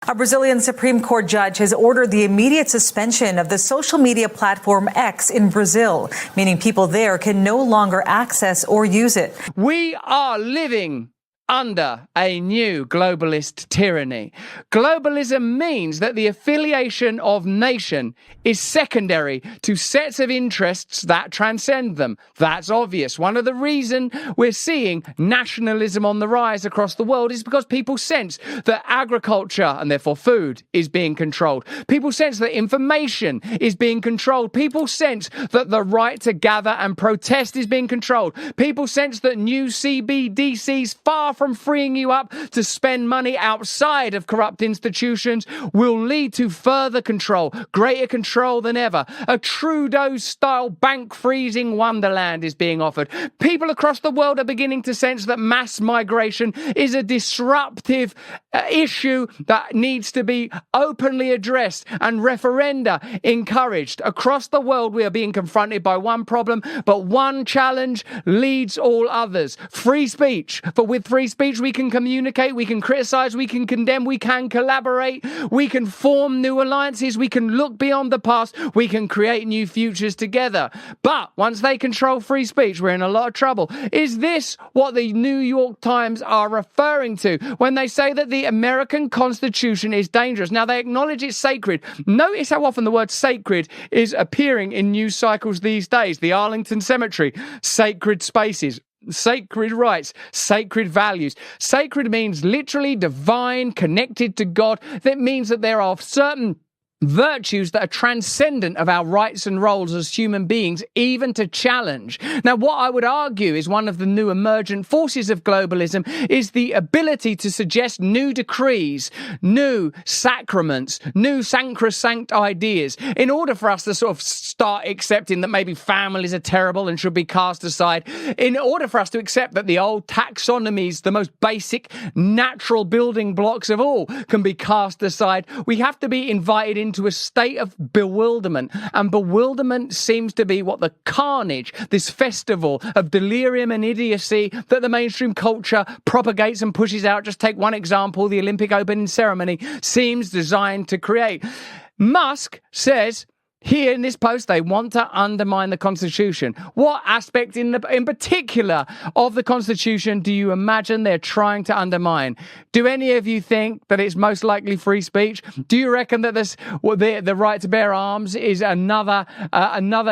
A Brazilian Supreme Court judge has ordered the immediate suspension of the social media platform X in Brazil, meaning people there can no longer access or use it. We are living under a new globalist tyranny. Globalism means that the affiliation of nation is secondary to sets of interests that transcend them. That's obvious. One of the reasons we're seeing nationalism on the rise across the world is because people sense that agriculture, and therefore food, is being controlled. People sense that information is being controlled. People sense that the right to gather and protest is being controlled. People sense that new CBDCs, far from freeing you up to spend money outside of corrupt institutions, will lead to further control, greater control than ever. A Trudeau-style bank-freezing wonderland is being offered. People across the world are beginning to sense that mass migration is a disruptive issue that needs to be openly addressed and referenda encouraged. Across the world, we are being confronted by one problem, but one challenge leads all others. Free speech. For with free speech, we can communicate, we can criticize, we can condemn, we can collaborate, we can form new alliances, we can look beyond the past, we can create new futures together. But once they control free speech, we're in a lot of trouble. Is this what the New York Times are referring to when they say that the American Constitution is dangerous? Now, they acknowledge it's sacred. Notice how often the word sacred is appearing in news cycles these days. The Arlington Cemetery, sacred spaces. Sacred rights, sacred values. Sacred means literally divine, connected to God. That means that there are certain virtues that are transcendent of our rights and roles as human beings, even to challenge. Now, what I would argue is one of the new emergent forces of globalism is the ability to suggest new decrees, new sacraments, new sacrosanct ideas, in order for us to sort of start accepting that maybe families are terrible and should be cast aside, in order for us to accept that the old taxonomies, the most basic natural building blocks of all, can be cast aside. We have to be invited into a state of bewilderment, and bewilderment seems to be what the carnage, this festival of delirium and idiocy that the mainstream culture propagates and pushes out. Just take one example, the Olympic opening ceremony seems designed to create. Musk says here in this post, they want to undermine the Constitution. What aspect in particular of the Constitution do you imagine they're trying to undermine? Do any of you think that it's most likely free speech? Do you reckon that the right to bear arms is another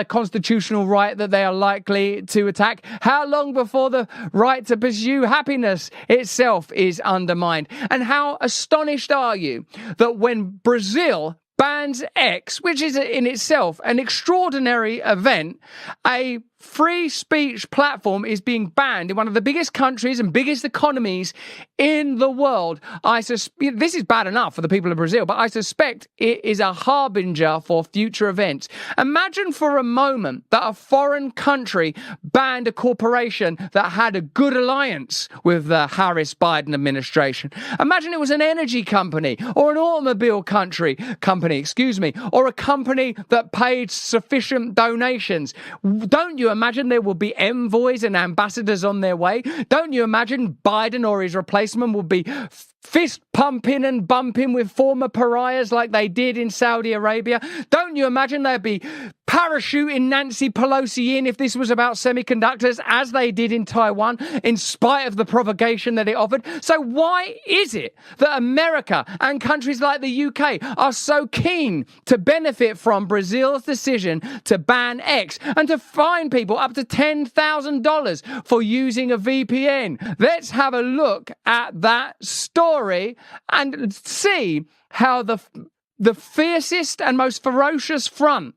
constitutional right that they are likely to attack? How long before the right to pursue happiness itself is undermined? And how astonished are you that when Brazil bans X, which is in itself an extraordinary event, a free speech platform is being banned in one of the biggest countries and biggest economies in the world. This is bad enough for the people of Brazil, but I suspect it is a harbinger for future events. Imagine for a moment that a foreign country banned a corporation that had a good alliance with the Harris-Biden administration. Imagine it was an energy company or an automobile company, or a company that paid sufficient donations. Don't you imagine there will be envoys and ambassadors on their way? Don't you imagine Biden or his replacement will be fist pumping and bumping with former pariahs like they did in Saudi Arabia? Don't you imagine they'd be parachuting Nancy Pelosi in if this was about semiconductors, as they did in Taiwan, in spite of the provocation that it offered? So why is it that America and countries like the UK are so keen to benefit from Brazil's decision to ban X and to fine people up to $10,000 for using a VPN? Let's have a look at that story and see how the fiercest and most ferocious front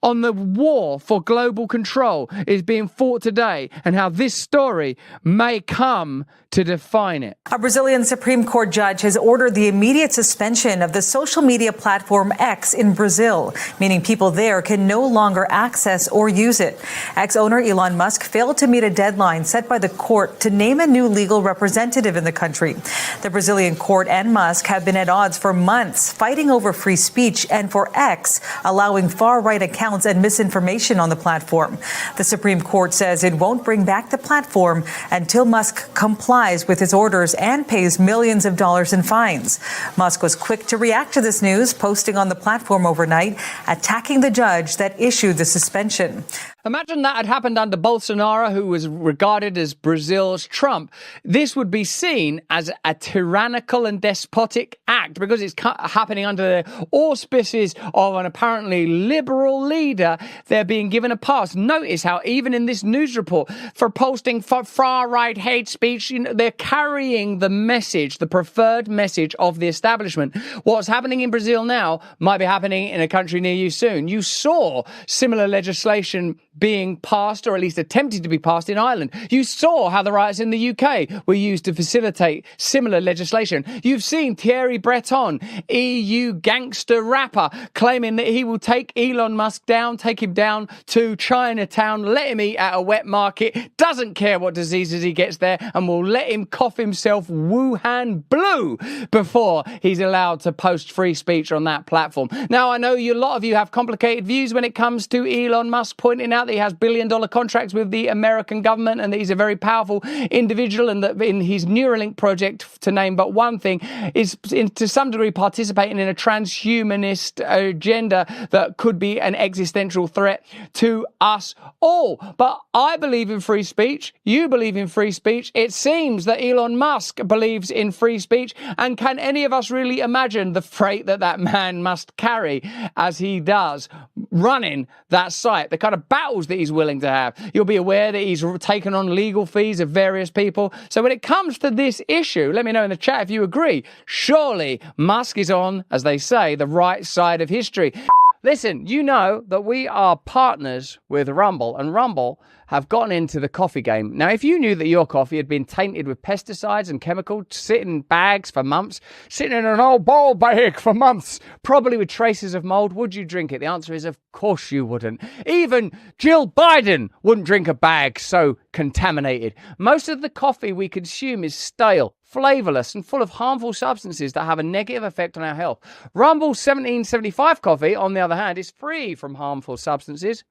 on the war for global control is being fought today, and how this story may come to define it. A Brazilian Supreme Court judge has ordered the immediate suspension of the social media platform X in Brazil, meaning people there can no longer access or use it. Ex-owner Elon Musk failed to meet a deadline set by the court to name a new legal representative in the country. The Brazilian court and Musk have been at odds for months, fighting over free speech and for X, allowing far-right accounts and misinformation on the platform. The Supreme Court says it won't bring back the platform until Musk complies with his orders and pays millions of dollars in fines. Musk was quick to react to this news, posting on the platform overnight, attacking the judge that issued the suspension. Imagine that had happened under Bolsonaro, who was regarded as Brazil's Trump. This would be seen as a tyrannical and despotic act because it's happening under the auspices of an apparently liberal leader. They're being given a pass. Notice how even in this news report for posting far-right hate speech, they're carrying the message, the preferred message of the establishment. What's happening in Brazil now might be happening in a country near you soon. You saw similar legislation being passed, or at least attempted to be passed, in Ireland. You saw how the riots in the UK were used to facilitate similar legislation. You've seen Thierry Breton, EU gangster rapper, claiming that he will take Elon Musk down, take him down to Chinatown, let him eat at a wet market, doesn't care what diseases he gets there, and will let him cough himself Wuhan blue before he's allowed to post free speech on that platform. Now, I know a lot of you have complicated views when it comes to Elon Musk pointing out that he has billion-dollar contracts with the American government and that he's a very powerful individual, and that in his Neuralink project, to name but one thing, is to some degree participating in a transhumanist agenda that could be an existential threat to us all. But I believe in free speech. You believe in free speech. It seems that Elon Musk believes in free speech. And can any of us really imagine the freight that man must carry as he does running that site, the kind of battles that he's willing to have? You'll be aware that he's taken on legal fees of various people. So when it comes to this issue, let me know in the chat if you agree. Surely Musk is on, as they say, the right side of history. Listen, you know that we are partners with Rumble, and Rumble have gotten into the coffee game. Now, if you knew that your coffee had been tainted with pesticides and chemicals, sitting in bags for months, sitting in an old bowl bag for months, probably with traces of mold, would you drink it? The answer is, of course you wouldn't. Even Jill Biden wouldn't drink a bag so contaminated. Most of the coffee we consume is stale, flavorless, and full of harmful substances that have a negative effect on our health. Rumble's 1775 coffee, on the other hand, is free from harmful substances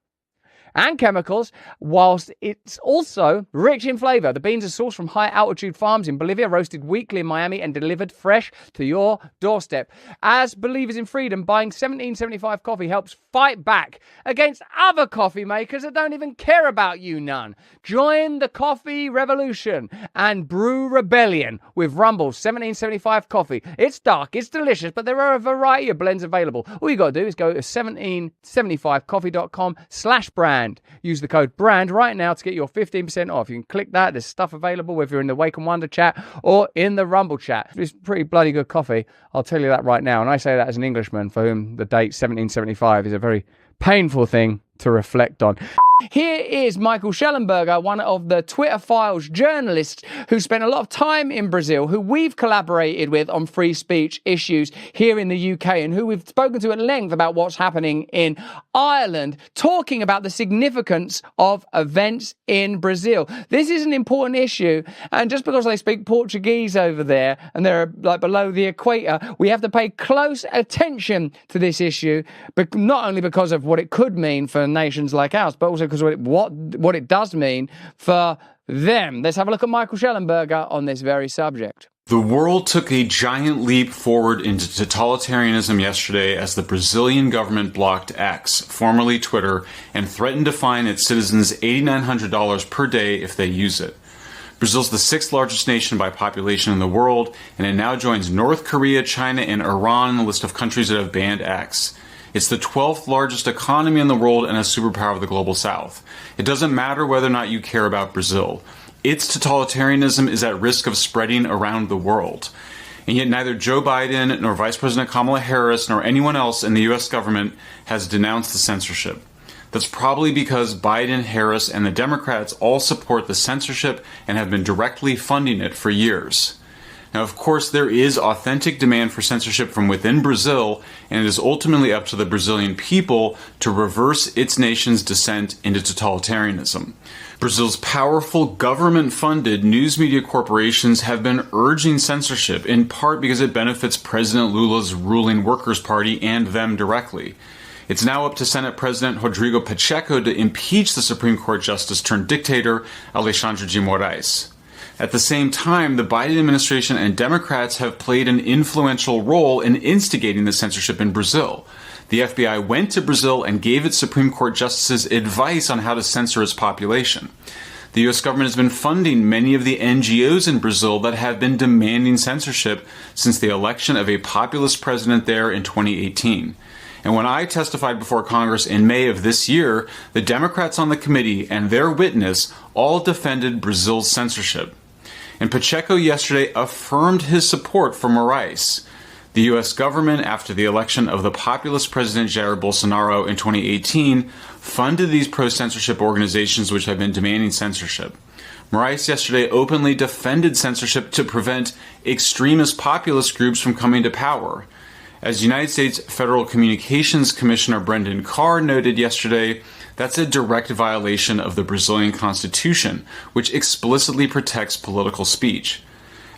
and chemicals, whilst it's also rich in flavor. The beans are sourced from high-altitude farms in Bolivia, roasted weekly in Miami, and delivered fresh to your doorstep. As believers in freedom, buying 1775 coffee helps fight back against other coffee makers that don't even care about you none. Join the coffee revolution and brew rebellion with Rumble's 1775 coffee. It's dark, it's delicious, but there are a variety of blends available. All you got to do is go to 1775coffee.com/brand. Use the code BRAND right now to get your 15% off. You can click that. There's stuff available whether you're in the Wake and Wonder chat or in the Rumble chat. It's pretty bloody good coffee. I'll tell you that right now. And I say that as an Englishman for whom the date 1775 is a very painful thing to reflect on. Here is Michael Schellenberger, one of the Twitter Files journalists who spent a lot of time in Brazil, who we've collaborated with on free speech issues here in the UK, and who we've spoken to at length about what's happening in Ireland, talking about the significance of events in Brazil. This is an important issue, and just because they speak Portuguese over there and they're like below the equator, we have to pay close attention to this issue, but not only because of what it could mean for nations like ours, but also because what it does mean for them. Let's have a look at Michael Schellenberger on this very subject. The world took a giant leap forward into totalitarianism yesterday as the Brazilian government blocked X, formerly Twitter, and threatened to fine its citizens $8,900 per day if they use it. Brazil's the sixth largest nation by population in the world, and it now joins North Korea, China, and Iran in the list of countries that have banned X. It's the 12th largest economy in the world and a superpower of the global south. It doesn't matter whether or not you care about Brazil. Its totalitarianism is at risk of spreading around the world. And yet neither Joe Biden nor Vice President Kamala Harris nor anyone else in the U.S. government has denounced the censorship. That's probably because Biden, Harris, and the Democrats all support the censorship and have been directly funding it for years. Now, of course, there is authentic demand for censorship from within Brazil, and it is ultimately up to the Brazilian people to reverse its nation's descent into totalitarianism. Brazil's powerful government-funded news media corporations have been urging censorship, in part because it benefits President Lula's ruling Workers' Party and them directly. It's now up to Senate President Rodrigo Pacheco to impeach the Supreme Court Justice turned dictator Alexandre de Moraes. At the same time, the Biden administration and Democrats have played an influential role in instigating the censorship in Brazil. The FBI went to Brazil and gave its Supreme Court justices advice on how to censor its population. The U.S. government has been funding many of the NGOs in Brazil that have been demanding censorship since the election of a populist president there in 2018. And when I testified before Congress in May of this year, the Democrats on the committee and their witness all defended Brazil's censorship. And Pacheco yesterday affirmed his support for Moraes. The U.S. government, after the election of the populist President Jair Bolsonaro in 2018, funded these pro-censorship organizations which have been demanding censorship. Moraes yesterday openly defended censorship to prevent extremist populist groups from coming to power. As United States Federal Communications Commissioner Brendan Carr noted yesterday, that's a direct violation of the Brazilian Constitution, which explicitly protects political speech.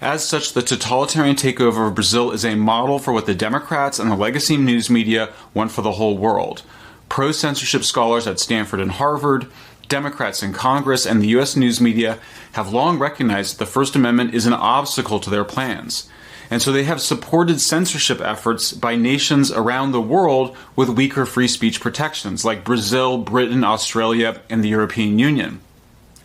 As such, the totalitarian takeover of Brazil is a model for what the Democrats and the legacy news media want for the whole world. Pro-censorship scholars at Stanford and Harvard, Democrats in Congress, and the U.S. news media have long recognized that the First Amendment is an obstacle to their plans. And so they have supported censorship efforts by nations around the world with weaker free speech protections, like Brazil, Britain, Australia, and the European Union.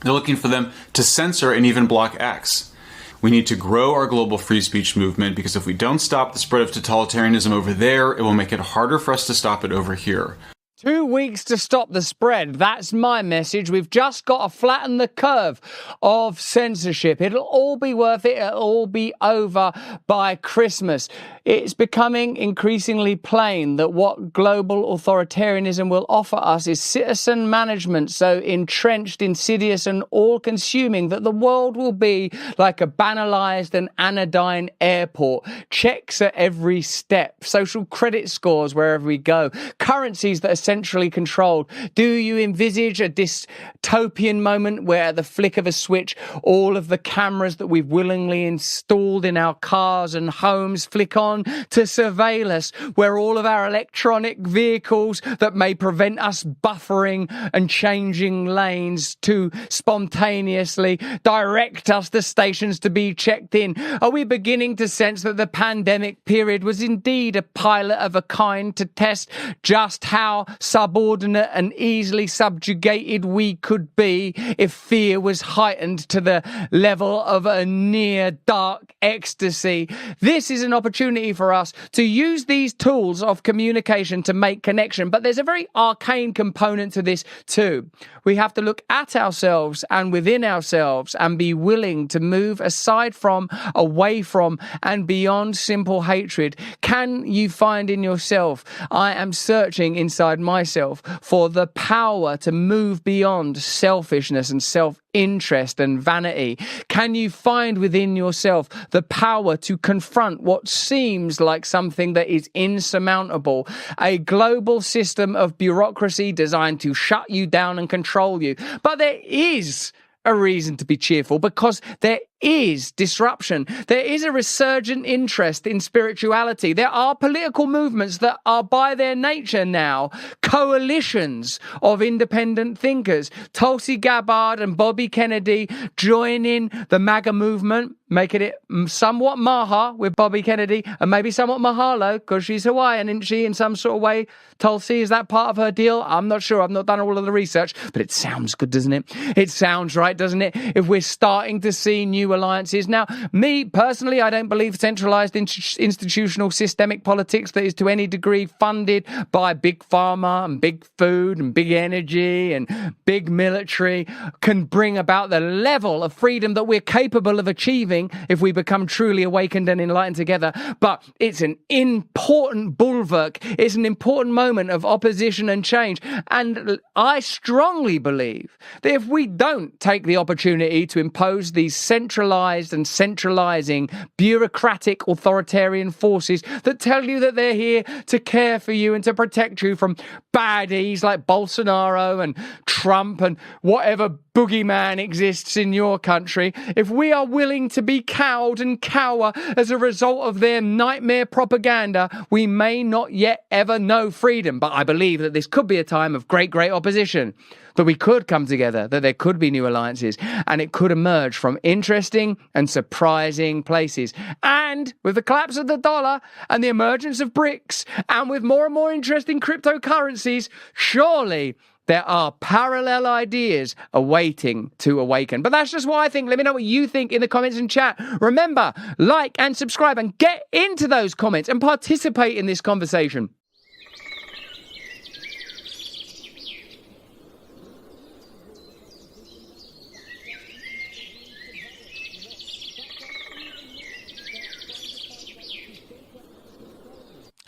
They're looking for them to censor and even block X. We need to grow our global free speech movement because if we don't stop the spread of totalitarianism over there, it will make it harder for us to stop it over here. 2 weeks to stop the spread. That's my message. We've just got to flatten the curve of censorship. It'll all be worth it. It'll all be over by Christmas. It's becoming increasingly plain that what global authoritarianism will offer us is citizen management so entrenched, insidious and all-consuming that the world will be like a banalized and anodyne airport. Checks at every step, social credit scores wherever we go, currencies that are centrally controlled. Do you envisage a dystopian moment where at the flick of a switch, all of the cameras that we've willingly installed in our cars and homes flick on to surveil us, where all of our electronic vehicles that may prevent us buffering and changing lanes to spontaneously direct us to stations to be checked in? Are we beginning to sense that the pandemic period was indeed a pilot of a kind to test just how subordinate and easily subjugated we could be if fear was heightened to the level of a near dark ecstasy? This is an opportunity for us to use these tools of communication to make connection, but there's a very arcane component to this too. We have to look at ourselves and within ourselves and be willing to move aside from, away from, and beyond simple hatred. Can you find in yourself, I am searching inside myself for the power to move beyond selfishness and self-interest and vanity? Can you find within yourself the power to confront what seems like something that is insurmountable, a global system of bureaucracy designed to shut you down and control you? But there is a reason to be cheerful because there is disruption. There is a resurgent interest in spirituality. There are political movements that are by their nature now coalitions of independent thinkers. Tulsi Gabbard and Bobby Kennedy joining the MAGA movement, making it somewhat Maha with Bobby Kennedy and maybe somewhat Mahalo because she's Hawaiian, isn't she, in some sort of way? Tulsi, is that part of her deal? I'm not sure. I've not done all of the research, but it sounds good, doesn't it? It sounds right, doesn't it? If we're starting to see new alliances. Now, me personally, I don't believe centralized institutional systemic politics that is to any degree funded by big pharma and big food and big energy and big military can bring about the level of freedom that we're capable of achieving if we become truly awakened and enlightened together. But it's an important bull bulwark. It's an important moment of opposition and change. And I strongly believe that if we don't take the opportunity to impose these centralized and centralizing bureaucratic authoritarian forces that tell you that they're here to care for you and to protect you from baddies like Bolsonaro and Trump and whatever boogeyman exists in your country, if we are willing to be cowed and cower as a result of their nightmare propaganda, we may not yet ever know freedom. But I believe that this could be a time of great, great opposition, that we could come together, that there could be new alliances, and it could emerge from interesting and surprising places. And with the collapse of the dollar and the emergence of BRICS, and with more and more interesting cryptocurrencies, surely there are parallel ideas awaiting to awaken. But that's just what I think. Let me know what you think in the comments and chat. Remember, like and subscribe and get into those comments and participate in this conversation.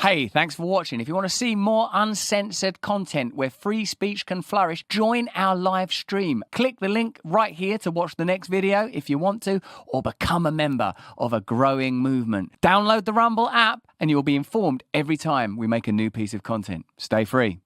Hey, thanks for watching. If you want to see more uncensored content where free speech can flourish, join our live stream. Click the link right here to watch the next video if you want to, or become a member of a growing movement. Download the Rumble app and you'll be informed every time we make a new piece of content. Stay free.